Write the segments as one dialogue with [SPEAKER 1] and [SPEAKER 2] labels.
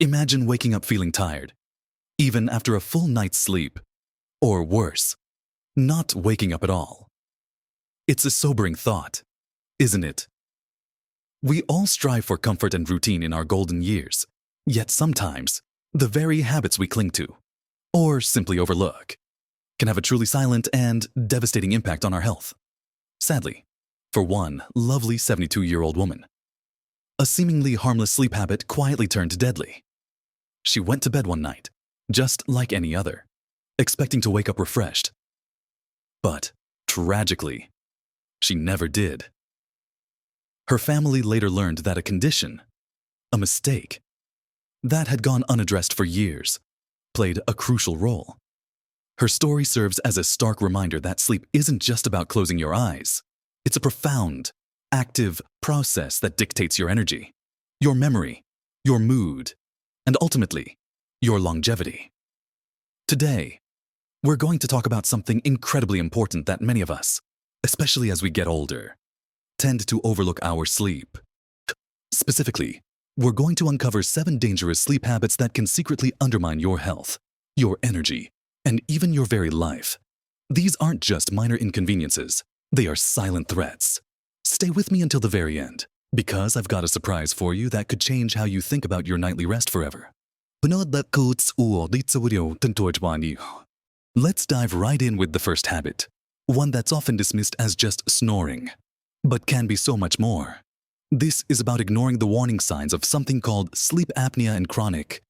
[SPEAKER 1] Imagine waking up feeling tired, even after a full night's sleep. Or worse, not waking up at all. It's a sobering thought, isn't it? We all strive for comfort and routine in our golden years, yet sometimes the very habits we cling to, or simply overlook, can have a truly silent and devastating impact on our health. Sadly, for one lovely 72-year-old woman, a seemingly harmless sleep habit quietly turned deadly. She went to bed one night, just like any other, expecting to wake up refreshed. But, tragically, she never did. Her family later learned that a condition, a mistake, that had gone unaddressed for years, played a crucial role. Her story serves as a stark reminder that sleep isn't just about closing your eyes. It's a profound, active process that dictates your energy, your memory, your mood, and ultimately, your longevity. Today, we're going to talk about something incredibly important that many of us, especially as we get older, tend to overlook: our sleep. Specifically, we're going to uncover 7 dangerous sleep habits that can secretly undermine your health, your energy, and even your very life. These aren't just minor inconveniences, they are silent threats. Stay with me until the very end, because I've got a surprise for you that could change how you think about your nightly rest forever. Let's dive right in with the first habit, one that's often dismissed as just snoring, but can be so much more. This is about ignoring the warning signs of something called sleep apnea and chronic,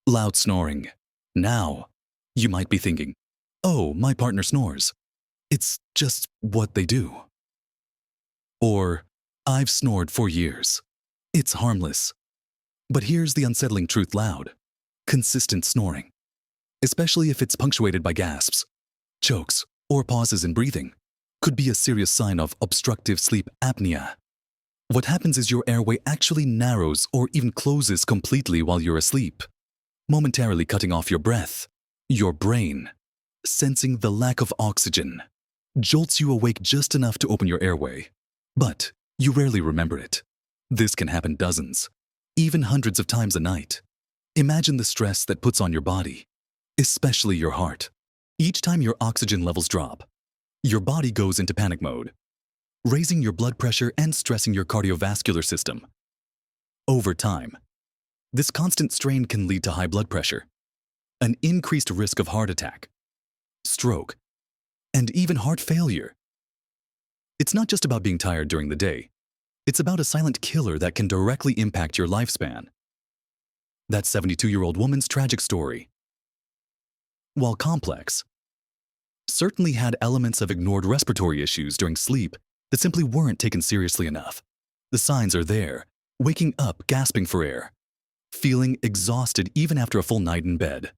[SPEAKER 1] loud snoring. Now, you might be thinking, oh, my partner snores. It's just what they do. Or, I've snored for years. It's harmless. But here's the unsettling truth: loud, consistent snoring, especially if it's punctuated by gasps, chokes, or pauses in breathing, could be a serious sign of obstructive sleep apnea. What happens is your airway actually narrows or even closes completely while you're asleep, momentarily cutting off your breath. Your brain, sensing the lack of oxygen, jolts you awake just enough to open your airway, but you rarely remember it. This can happen dozens, even hundreds of times a night. Imagine the stress that puts on your body, especially your heart. Each time your oxygen levels drop, your body goes into panic mode, raising your blood pressure and stressing your cardiovascular system. Over time, this constant strain can lead to high blood pressure, an increased risk of heart attack, stroke, and even heart failure. It's not just about being tired during the day. It's about a silent killer that can directly impact your lifespan. That 72-year-old woman's tragic story, while complex, certainly had elements of ignored respiratory issues during sleep that simply weren't taken seriously enough. The signs are there: waking up gasping for air, feeling exhausted even after a full night in bed,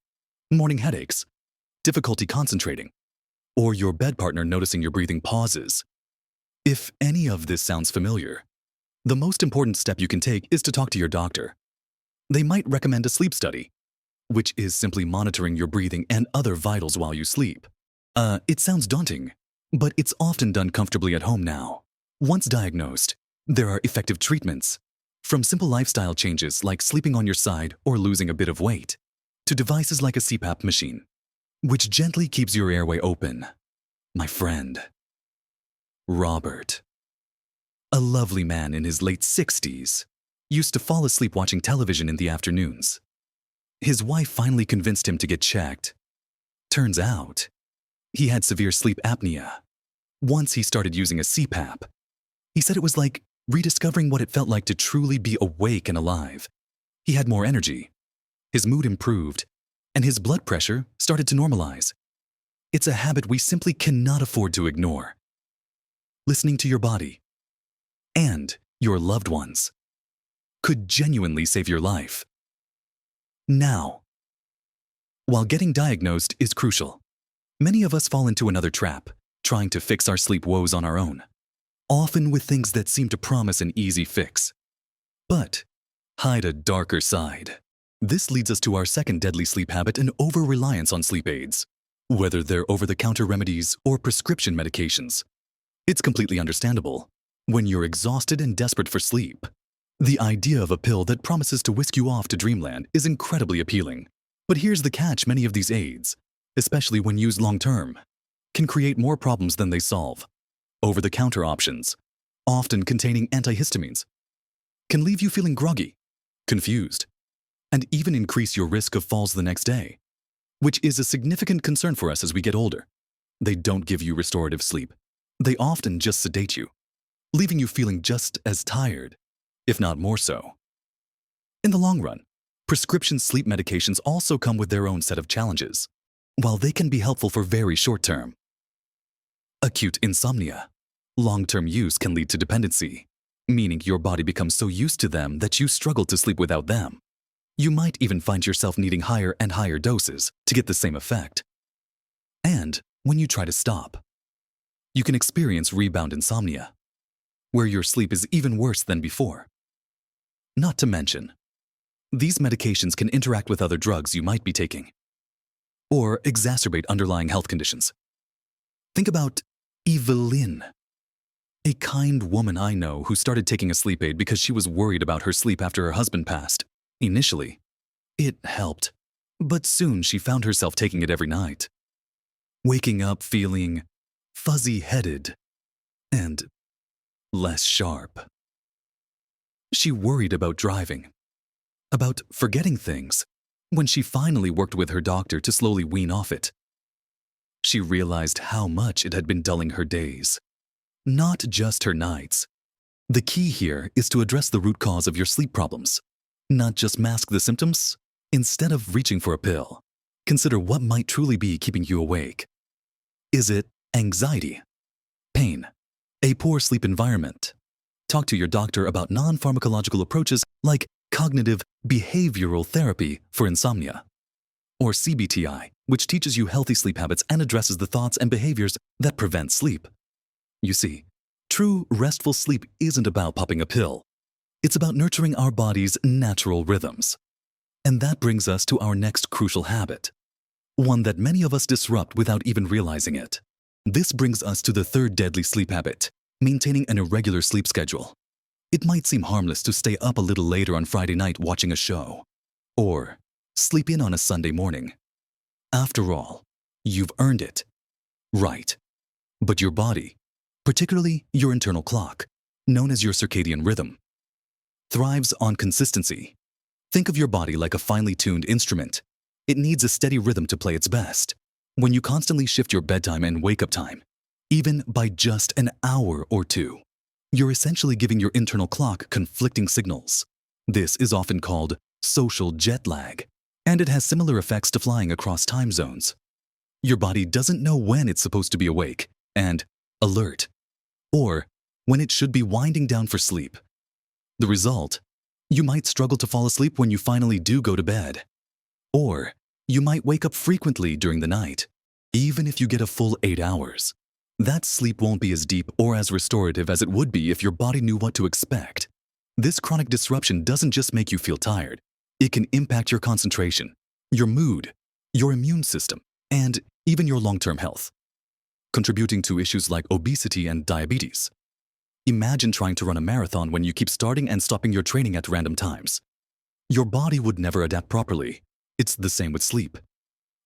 [SPEAKER 1] morning headaches, difficulty concentrating, or your bed partner noticing your breathing pauses. If any of this sounds familiar, the most important step you can take is to talk to your doctor. They might recommend a sleep study, which is simply monitoring your breathing and other vitals while you sleep. It sounds daunting, but it's often done comfortably at home now. Once diagnosed, there are effective treatments, from simple lifestyle changes like sleeping on your side or losing a bit of weight, to devices like a CPAP machine, which gently keeps your airway open. My friend, Robert, a lovely man in his late 60s, used to fall asleep watching television in the afternoons. His wife finally convinced him to get checked. Turns out, he had severe sleep apnea. Once he started using a CPAP, he said it was like rediscovering what it felt like to truly be awake and alive. He had more energy, his mood improved, and his blood pressure started to normalize. It's a habit we simply cannot afford to ignore. Listening to your body and your loved ones could genuinely save your life. Now, while getting diagnosed is crucial, many of us fall into another trap, trying to fix our sleep woes on our own, often with things that seem to promise an easy fix, but hide a darker side. This leads us to our second deadly sleep habit: an over-reliance on sleep aids, whether they're over-the-counter remedies or prescription medications. It's completely understandable. When you're exhausted and desperate for sleep, The idea of a pill that promises to whisk you off to dreamland is incredibly appealing. But here's the catch: many of these aids, especially when used long-term, can create more problems than they solve. Over-the-counter options, often containing antihistamines, can leave you feeling groggy, confused, and even increase your risk of falls the next day, which is a significant concern for us as we get older. They don't give you restorative sleep. They often just sedate you, leaving you feeling just as tired, if not more so. In the long run, prescription sleep medications also come with their own set of challenges. While they can be helpful for very short term, acute insomnia, long-term use can lead to dependency, meaning your body becomes so used to them that you struggle to sleep without them. You might even find yourself needing higher and higher doses to get the same effect. And when you try to stop, you can experience rebound insomnia, where your sleep is even worse than before. Not to mention, these medications can interact with other drugs you might be taking, or exacerbate underlying health conditions. Think about Evelyn, a kind woman I know who started taking a sleep aid because she was worried about her sleep after her husband passed. Initially, it helped, but soon she found herself taking it every night, waking up feeling fuzzy-headed and less sharp. She worried about driving, about forgetting things. When she finally worked with her doctor to slowly wean off it, she realized how much it had been dulling her days, not just her nights. The key here is to address the root cause of your sleep problems, not just mask the symptoms. Instead of reaching for a pill, consider what might truly be keeping you awake. Is it anxiety, pain, a poor sleep environment? Talk to your doctor about non-pharmacological approaches like cognitive behavioral therapy for insomnia, or CBTI, which teaches you healthy sleep habits and addresses the thoughts and behaviors that prevent sleep. You see, true restful sleep isn't about popping a pill. It's about nurturing our body's natural rhythms. And that brings us to our next crucial habit, one that many of us disrupt without even realizing it. This brings us to the third deadly sleep habit, maintaining an irregular sleep schedule. It might seem harmless to stay up a little later on Friday night watching a show, or sleep in on a Sunday morning. After all, you've earned it. Right. But your body, particularly your internal clock, known as your circadian rhythm, thrives on consistency. Think of your body like a finely tuned instrument. It needs a steady rhythm to play its best. When you constantly shift your bedtime and wake-up time, even by just an hour or two, you're essentially giving your internal clock conflicting signals. This is often called social jet lag, and it has similar effects to flying across time zones. Your body doesn't know when it's supposed to be awake and alert, or when it should be winding down for sleep. The result? You might struggle to fall asleep when you finally do go to bed. Or you might wake up frequently during the night, even if you get a full 8 hours. That sleep won't be as deep or as restorative as it would be if your body knew what to expect. This chronic disruption doesn't just make you feel tired. It can impact your concentration, your mood, your immune system, and even your long-term health, contributing to issues like obesity and diabetes. Imagine trying to run a marathon when you keep starting and stopping your training at random times. Your body would never adapt properly. It's the same with sleep.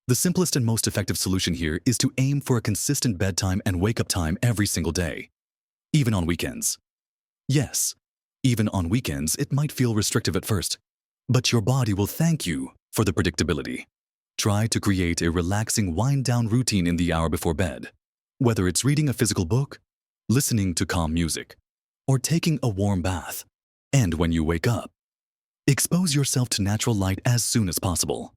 [SPEAKER 1] The simplest and most effective solution here is to aim for a consistent bedtime and wake-up time every single day, even on weekends. Yes, even on weekends it might feel restrictive at first, but your body will thank you for the predictability. Try to create a relaxing wind-down routine in the hour before bed, whether it's reading a physical book, listening to calm music, or taking a warm bath. And when you wake up, expose yourself to natural light as soon as possible,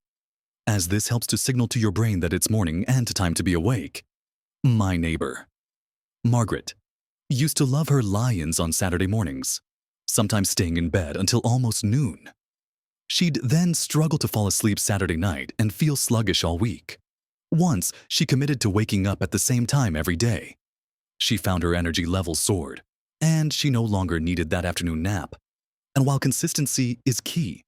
[SPEAKER 1] as this helps to signal to your brain that it's morning and time to be awake. My neighbor, Margaret, used to love her lie-ins on Saturday mornings, sometimes staying in bed until almost noon. She'd then struggle to fall asleep Saturday night and feel sluggish all week. Once, she committed to waking up at the same time every day. She found her energy levels soared, and she no longer needed that afternoon nap. And while consistency is key,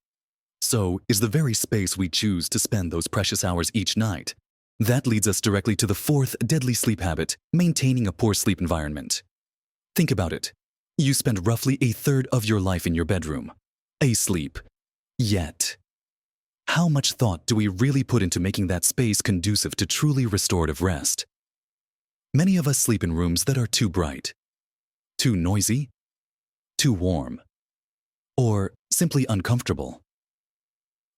[SPEAKER 1] so is the very space we choose to spend those precious hours each night. That leads us directly to the fourth deadly sleep habit, maintaining a poor sleep environment. Think about it. You spend roughly a third of your life in your bedroom, asleep. Yet, how much thought do we really put into making that space conducive to truly restorative rest? Many of us sleep in rooms that are too bright, too noisy, too warm, or simply uncomfortable.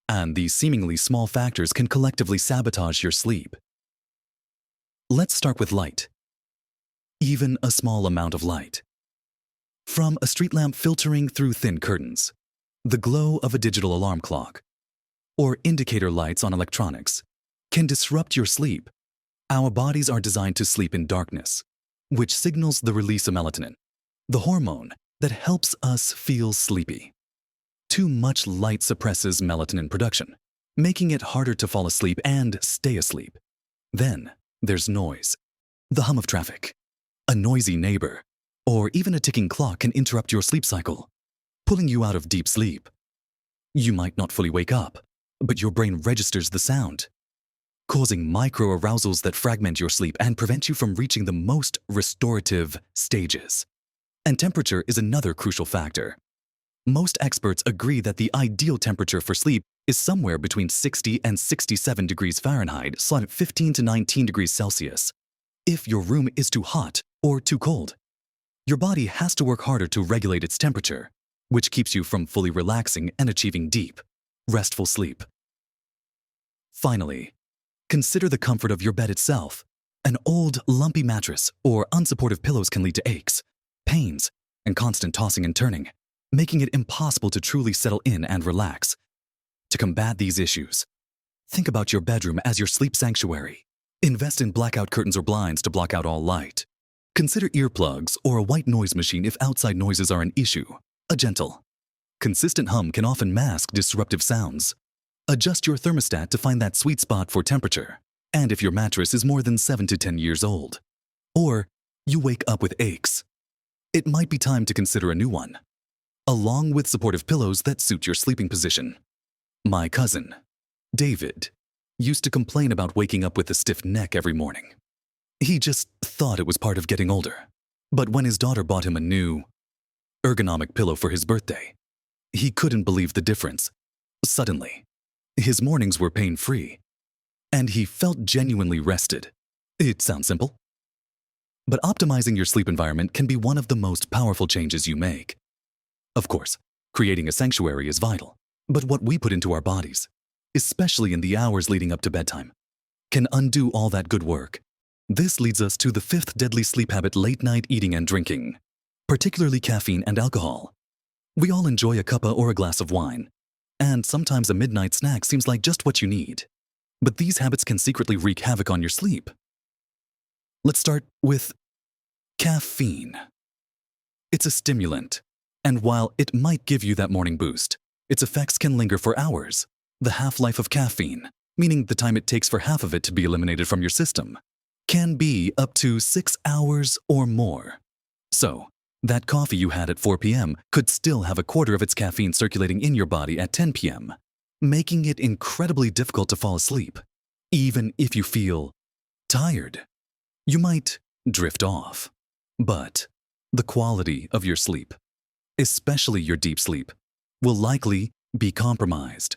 [SPEAKER 1] And these seemingly small factors can collectively sabotage your sleep. Let's start with light. Even a small amount of light. From a street lamp filtering through thin curtains, the glow of a digital alarm clock, or indicator lights on electronics can disrupt your sleep. Our bodies are designed to sleep in darkness, which signals the release of melatonin, the hormone that helps us feel sleepy. Too much light suppresses melatonin production, making it harder to fall asleep and stay asleep. Then there's noise. The hum of traffic, a noisy neighbor, or even a ticking clock can interrupt your sleep cycle, pulling you out of deep sleep. You might not fully wake up, but your brain registers the sound, causing micro-arousals that fragment your sleep and prevent you from reaching the most restorative stages. And temperature is another crucial factor. Most experts agree that the ideal temperature for sleep is somewhere between 60 and 67 degrees Fahrenheit, 15 to 19 degrees Celsius. If your room is too hot or too cold, your body has to work harder to regulate its temperature, which keeps you from fully relaxing and achieving deep, restful sleep. Finally, consider the comfort of your bed itself. An old, lumpy mattress or unsupportive pillows can lead to aches, pains, and constant tossing and turning, making it impossible to truly settle in and relax. To combat these issues, think about your bedroom as your sleep sanctuary. Invest in blackout curtains or blinds to block out all light. Consider earplugs or a white noise machine if outside noises are an issue. A gentle, consistent hum can often mask disruptive sounds. Adjust your thermostat to find that sweet spot for temperature, and if your mattress is more than 7 to 10 years old, or you wake up with aches, it might be time to consider a new one, along with supportive pillows that suit your sleeping position. My cousin, David, used to complain about waking up with a stiff neck every morning. He just thought it was part of getting older. But when his daughter bought him a new, ergonomic pillow for his birthday, he couldn't believe the difference. Suddenly, his mornings were pain-free, and he felt genuinely rested. It sounds simple, but optimizing your sleep environment can be one of the most powerful changes you make. Of course, creating a sanctuary is vital, but what we put into our bodies, especially in the hours leading up to bedtime, can undo all that good work. This leads us to the fifth deadly sleep habit: late-night eating and drinking, particularly caffeine and alcohol. We all enjoy a cuppa or a glass of wine, and sometimes a midnight snack seems like just what you need. But these habits can secretly wreak havoc on your sleep. Let's start with caffeine. It's a stimulant, and while it might give you that morning boost, its effects can linger for hours. The half-life of caffeine, meaning the time it takes for half of it to be eliminated from your system, can be up to 6 hours or more. So, that coffee you had at 4 p.m. could still have a quarter of its caffeine circulating in your body at 10 p.m., making it incredibly difficult to fall asleep. Even if you feel tired, you might drift off. But the quality of your sleep, especially your deep sleep, will likely be compromised.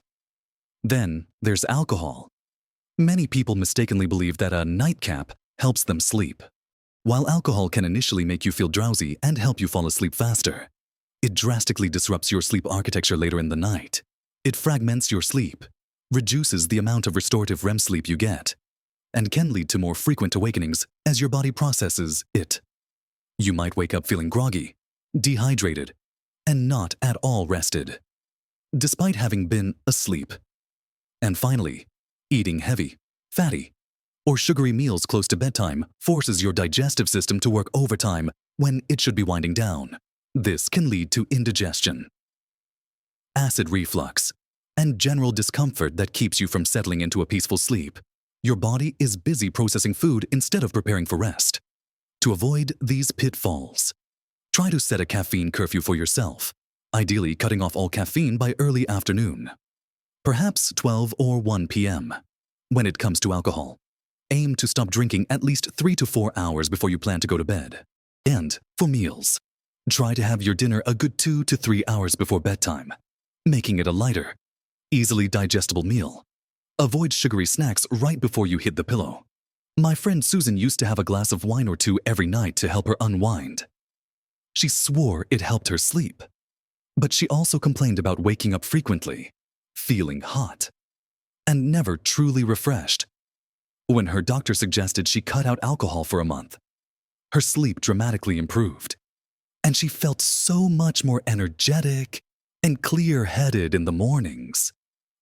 [SPEAKER 1] Then there's alcohol. Many people mistakenly believe that a nightcap helps them sleep. While alcohol can initially make you feel drowsy and help you fall asleep faster, it drastically disrupts your sleep architecture later in the night. It fragments your sleep, reduces the amount of restorative REM sleep you get, and can lead to more frequent awakenings as your body processes it. You might wake up feeling groggy, dehydrated, and not at all rested, despite having been asleep. And finally, eating heavy, fatty, or sugary meals close to bedtime forces your digestive system to work overtime when it should be winding down. This can lead to indigestion, acid reflux, and general discomfort that keeps you from settling into a peaceful sleep. Your body is busy processing food instead of preparing for rest. To avoid these pitfalls, try to set a caffeine curfew for yourself, ideally cutting off all caffeine by early afternoon, perhaps 12 or 1 p.m. When it comes to alcohol, aim to stop drinking at least 3 to 4 hours before you plan to go to bed. And for meals, Try to have your dinner a good 2 to 3 hours before bedtime, making it a lighter, easily digestible meal. Avoid sugary snacks right before you hit the pillow. My friend Susan used to have a glass of wine or two every night to help her unwind. She swore it helped her sleep. But she also complained about waking up frequently, feeling hot, and never truly refreshed. When her doctor suggested she cut out alcohol for a month, her sleep dramatically improved, and she felt so much more energetic and clear-headed in the mornings.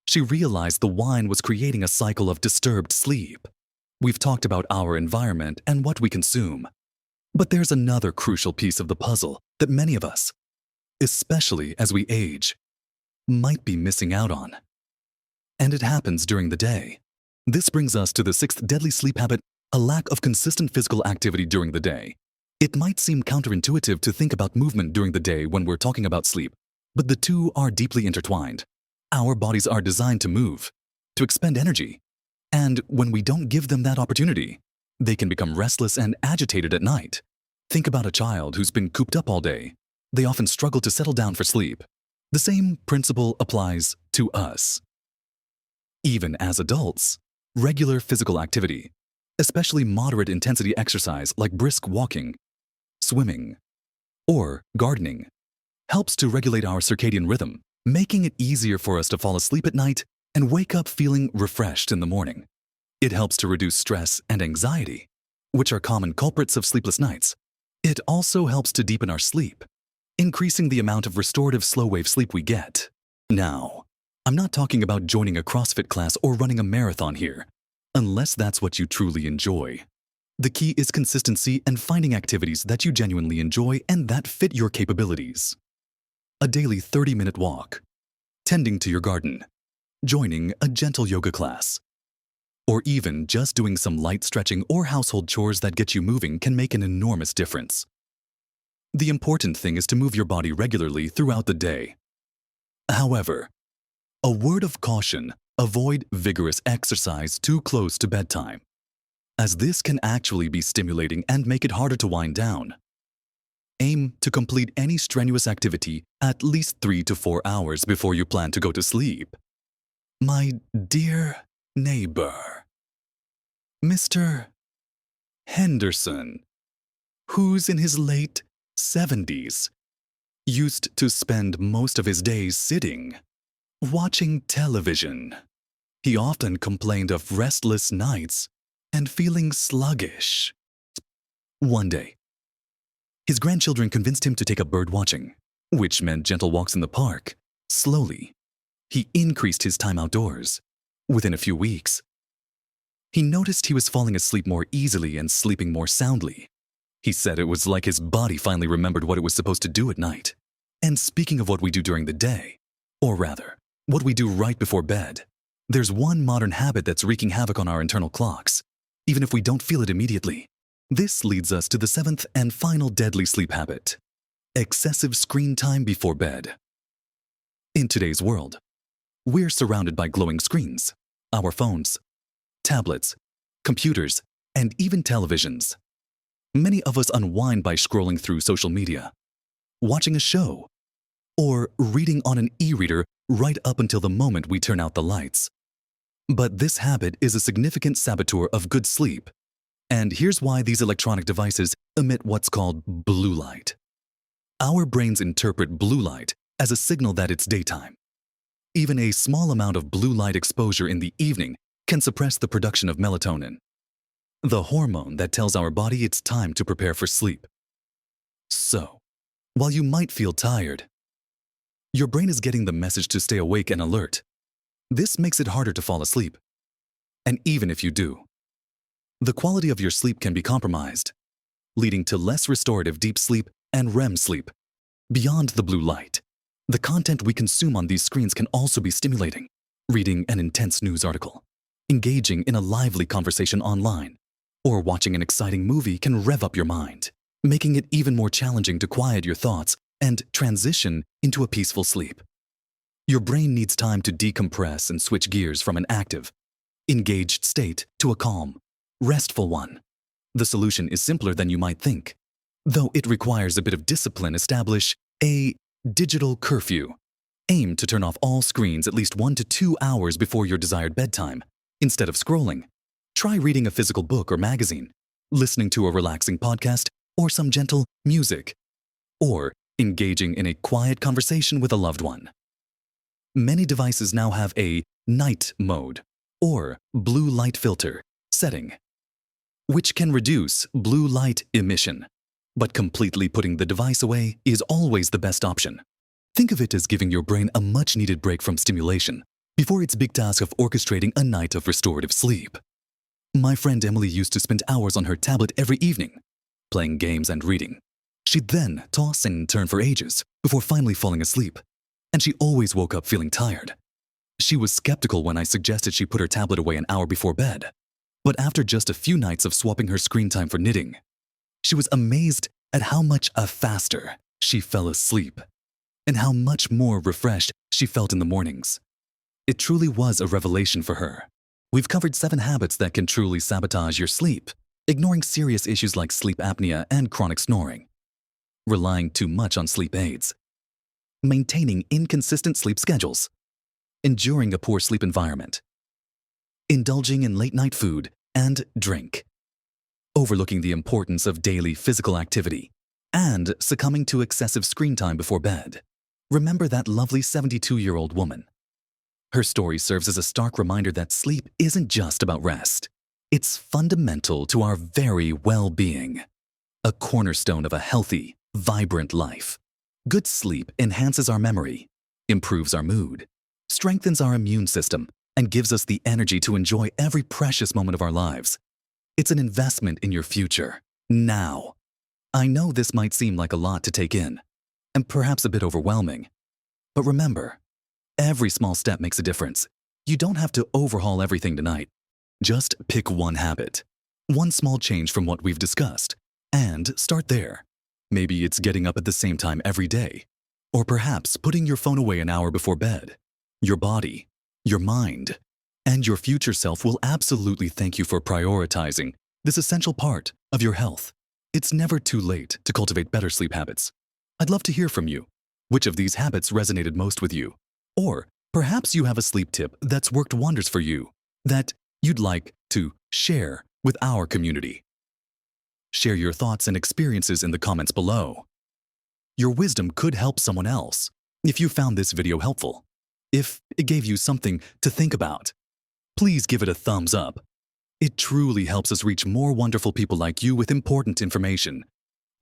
[SPEAKER 1] She realized the wine was creating a cycle of disturbed sleep. We've talked about our environment and what we consume, but there's another crucial piece of the puzzle that many of us, especially as we age, might be missing out on. And it happens during the day. This brings us to the 6th deadly sleep habit, a lack of consistent physical activity during the day. It might seem counterintuitive to think about movement during the day when we're talking about sleep, but the two are deeply intertwined. Our bodies are designed to move, to expend energy, and when we don't give them that opportunity, they can become restless and agitated at night. Think about a child who's been cooped up all day. They often struggle to settle down for sleep. The same principle applies to us. Even as adults, regular physical activity, especially moderate intensity exercise like brisk walking, swimming, or gardening, helps to regulate our circadian rhythm, making it easier for us to fall asleep at night and wake up feeling refreshed in the morning. It helps to reduce stress and anxiety, which are common culprits of sleepless nights. It also helps to deepen our sleep, increasing the amount of restorative slow-wave sleep we get. Now, I'm not talking about joining a CrossFit class or running a marathon here, unless that's what you truly enjoy. The key is consistency and finding activities that you genuinely enjoy and that fit your capabilities. A daily 30-minute walk, tending to your garden, joining a gentle yoga class, or even just doing some light stretching or household chores that get you moving can make an enormous difference. The important thing is to move your body regularly throughout the day. However, a word of caution, avoid vigorous exercise too close to bedtime, as this can actually be stimulating and make it harder to wind down. Aim to complete any strenuous activity at least 3 to 4 hours before you plan to go to sleep. My dear neighbor, Mr. Henderson, who's in his late 70s, used to spend most of his days sitting, watching television. He often complained of restless nights and feeling sluggish. One day, his grandchildren convinced him to take up bird watching, which meant gentle walks in the park. Slowly, he increased his time outdoors. Within a few weeks, he noticed he was falling asleep more easily and sleeping more soundly. He said it was like his body finally remembered what it was supposed to do at night. And speaking of what we do during the day, or rather, what we do right before bed, there's one modern habit that's wreaking havoc on our internal clocks, even if we don't feel it immediately. This leads us to the 7th and final deadly sleep habit: excessive screen time before bed. In today's world, we're surrounded by glowing screens, our phones, tablets, computers, and even televisions. Many of us unwind by scrolling through social media, watching a show, or reading on an e-reader right up until the moment we turn out the lights. But this habit is a significant saboteur of good sleep. And here's why: these electronic devices emit what's called blue light. Our brains interpret blue light as a signal that it's daytime. Even a small amount of blue light exposure in the evening can suppress the production of melatonin, the hormone that tells our body it's time to prepare for sleep. So, while you might feel tired, your brain is getting the message to stay awake and alert. This makes it harder to fall asleep. And even if you do, the quality of your sleep can be compromised, leading to less restorative deep sleep and REM sleep. Beyond the blue light, the content we consume on these screens can also be stimulating. Reading an intense news article, engaging in a lively conversation online, or watching an exciting movie can rev up your mind, making it even more challenging to quiet your thoughts and transition into a peaceful sleep. Your brain needs time to decompress and switch gears from an active, engaged state to a calm, restful one. The solution is simpler than you might think. Though it requires a bit of discipline, establish a digital curfew. Aim to turn off all screens at least 1 to 2 hours before your desired bedtime. Instead of scrolling, try reading a physical book or magazine, listening to a relaxing podcast or some gentle music, or engaging in a quiet conversation with a loved one. Many devices now have a night mode or blue light filter setting, which can reduce blue light emission. But completely putting the device away is always the best option. Think of it as giving your brain a much-needed break from stimulation before its big task of orchestrating a night of restorative sleep. My friend Emily used to spend hours on her tablet every evening, playing games and reading. She'd then toss and turn for ages before finally falling asleep, and she always woke up feeling tired. She was skeptical when I suggested she put her tablet away an hour before bed, but after just a few nights of swapping her screen time for knitting, she was amazed at how much faster she fell asleep and how much more refreshed she felt in the mornings. It truly was a revelation for her. We've covered 7 habits that can truly sabotage your sleep, ignoring serious issues like sleep apnea and chronic snoring, relying too much on sleep aids, maintaining inconsistent sleep schedules, enduring a poor sleep environment, indulging in late-night food and drink, overlooking the importance of daily physical activity, and succumbing to excessive screen time before bed. Remember that lovely 72-year-old woman. Her story serves as a stark reminder that sleep isn't just about rest. It's fundamental to our very well-being, a cornerstone of a healthy, vibrant life. Good sleep enhances our memory, improves our mood, strengthens our immune system, and gives us the energy to enjoy every precious moment of our lives. It's an investment in your future, now. I know this might seem like a lot to take in, and perhaps a bit overwhelming. But remember, every small step makes a difference. You don't have to overhaul everything tonight. Just pick one habit, one small change from what we've discussed, and start there. Maybe it's getting up at the same time every day, or perhaps putting your phone away an hour before bed. Your body, your mind, and your future self will absolutely thank you for prioritizing this essential part of your health. It's never too late to cultivate better sleep habits. I'd love to hear from you. Which of these habits resonated most with you? Or perhaps you have a sleep tip that's worked wonders for you that you'd like to share with our community. Share your thoughts and experiences in the comments below. Your wisdom could help someone else if you found this video helpful. If it gave you something to think about, please give it a thumbs up. It truly helps us reach more wonderful people like you with important information.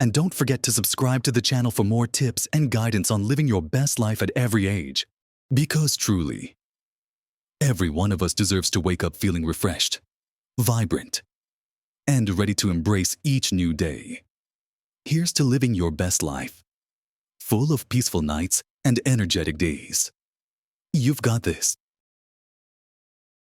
[SPEAKER 1] And don't forget to subscribe to the channel for more tips and guidance on living your best life at every age. Because truly, every one of us deserves to wake up feeling refreshed, vibrant, and ready to embrace each new day. Here's to living your best life, full of peaceful nights and energetic days. You've got this.